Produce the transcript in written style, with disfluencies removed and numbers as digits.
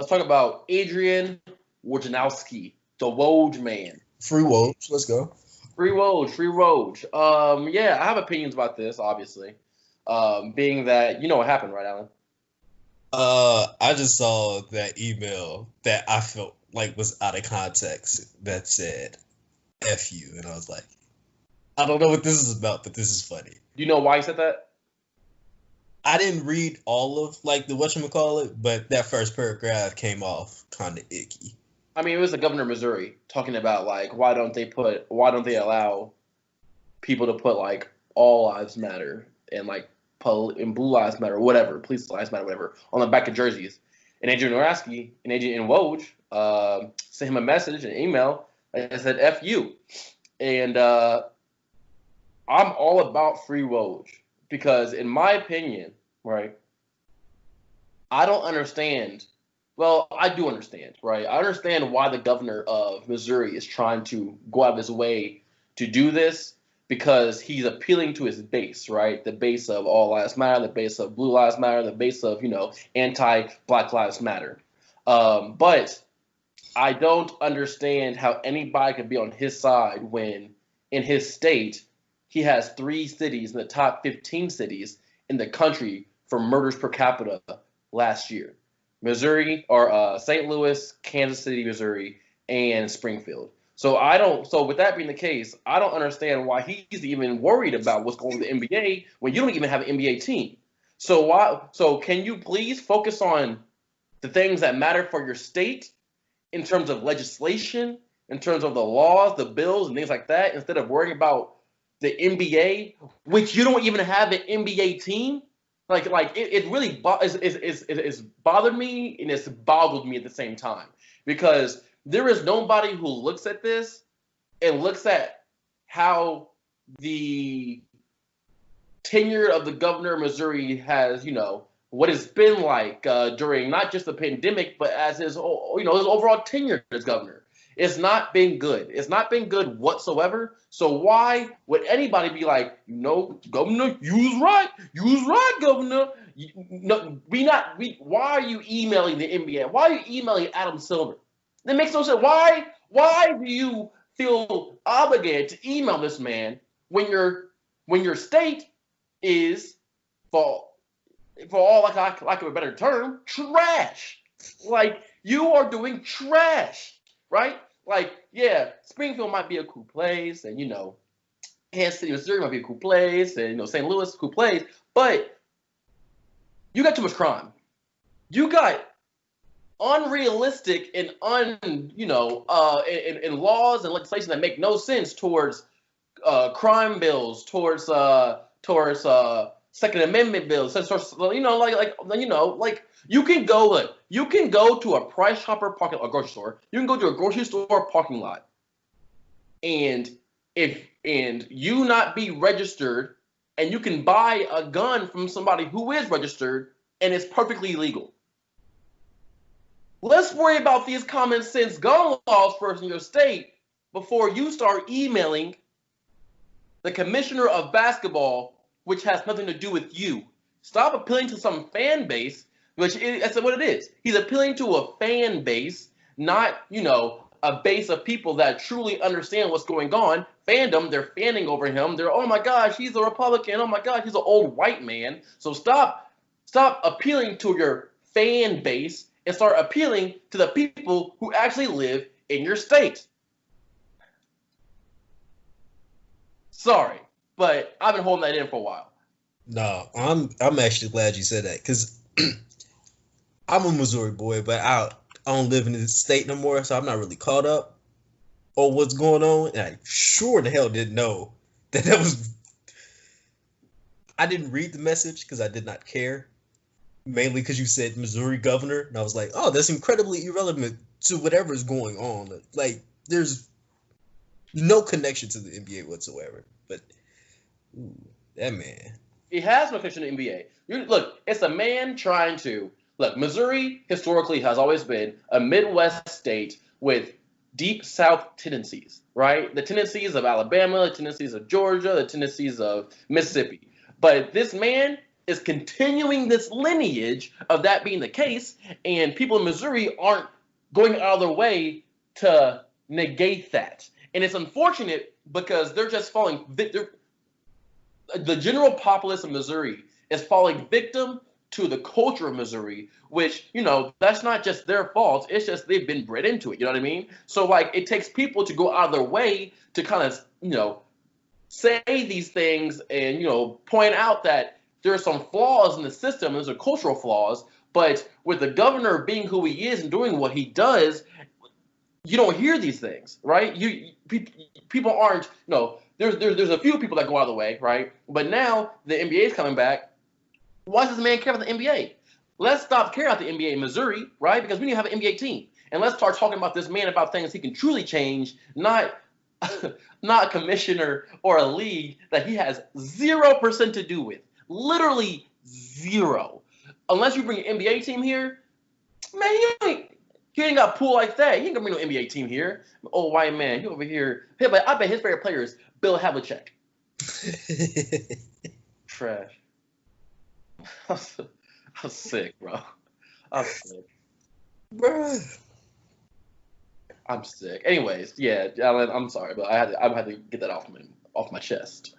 Let's talk about Adrian Wojnarowski, the Woj man. Free Woj. Let's go. Free Woj, free Woj. Yeah, I have opinions about this, obviously. Being that you know what happened, right, Alan? I just saw that email that I felt like was out of context that said "F you," and I was like, I don't know what this is about, but this is funny. Do you know why he said that? I didn't read all of like the whatchamacallit, but that first paragraph came off kind of icky. I mean, it was the governor of Missouri talking about like why don't they allow people to put like all lives matter and like and blue lives matter, whatever, police lives matter, whatever, on the back of jerseys. And Adrian Wojnarowski and Adrian Woj sent him a message, an email that said "F you," and I'm all about free Woj because, in my opinion, right, I don't understand. Well, I do understand, right? I understand why the governor of Missouri is trying to go out of his way to do this because he's appealing to his base, right? The base of all lives matter, the base of blue lives matter, the base of, anti-Black lives matter. But I don't understand how anybody could be on his side when in his state he has 3 cities in the top 15 cities in the country for murders per capita last year. Missouri or St. Louis, Kansas City, Missouri, and Springfield. So with that being the case, I don't understand why he's even worried about what's going on in the NBA when you don't even have an NBA team. So can you please focus on the things that matter for your state in terms of legislation, in terms of the laws, the bills, and things like that, instead of worrying about the NBA, which you don't even have an NBA team? It really is bothered me and it's boggled me at the same time because there is nobody who looks at this and looks at how the tenure of the governor of Missouri has, what it's been like during not just the pandemic, but as his overall tenure as governor. It's not been good. It's not been good whatsoever. So why would anybody be like, governor, you was right, governor. Why are you emailing the NBA? Why are you emailing Adam Silver? That makes no sense. Why do you feel obligated to email this man when your state is, for all lack of a better term, trash? Like, you are doing trash. Right? Like, yeah, Springfield might be a cool place, and, Kansas City, Missouri might be a cool place, and, St. Louis, cool place, but you got too much crime. You got unrealistic and and laws and legislation that make no sense towards crime bills, towards Second Amendment bills, you can go to a Price Chopper a grocery store. You can go to a grocery store parking lot, and you not be registered, and you can buy a gun from somebody who is registered, and it's perfectly legal. Let's worry about these common sense gun laws first in your state before you start emailing the commissioner of basketball, which has nothing to do with you. Stop appealing to some fan base, that's what it is. He's appealing to a fan base, not, a base of people that truly understand what's going on. Fandom, they're fanning over him. They're, oh my gosh, he's a Republican. Oh my gosh, he's an old white man. So stop appealing to your fan base and start appealing to the people who actually live in your state. Sorry, but I've been holding that in for a while. No, I'm actually glad you said that because I'm a Missouri boy, but I don't live in the state no more, so I'm not really caught up on what's going on. And I sure the hell didn't know that was. I didn't read the message because I did not care. Mainly because you said Missouri governor, and I was like, oh, that's incredibly irrelevant to whatever's going on. Like, there's no connection to the NBA whatsoever. But that man. It has no connection to the NBA. Look, it's a man trying to... Look, Missouri historically has always been a Midwest state with deep South tendencies, right? The tendencies of Alabama, the tendencies of Georgia, the tendencies of Mississippi. But this man is continuing this lineage of that being the case, and people in Missouri aren't going out of their way to negate that. And it's unfortunate because they're just falling victim. The general populace of Missouri is falling victim to the culture of Missouri, which, that's not just their fault. It's just they've been bred into it. You know what I mean? So, like, it takes people to go out of their way to kind of, say these things and, point out that there are some flaws in the system. There's cultural flaws. But with the governor being who he is and doing what he does, you don't hear these things, right? People aren't, there's a few people that go out of the way, right? But now the NBA is coming back. Why does this man care about the NBA? Let's stop caring about the NBA in Missouri, right? Because we need to have an NBA team. And let's start talking about this man about things he can truly change, not a commissioner or a league that he has 0% to do with. Literally zero. Unless you bring an NBA team here, man, he ain't got a pool like that. He ain't gonna bring no NBA team here. Old white man, he over here. But I bet his favorite player is Bill Havlicek. Trash. I'm sick, bro. I'm sick. Bruh. I'm sick. Anyways, yeah, Alan, I'm sorry, but I had to get that off my chest.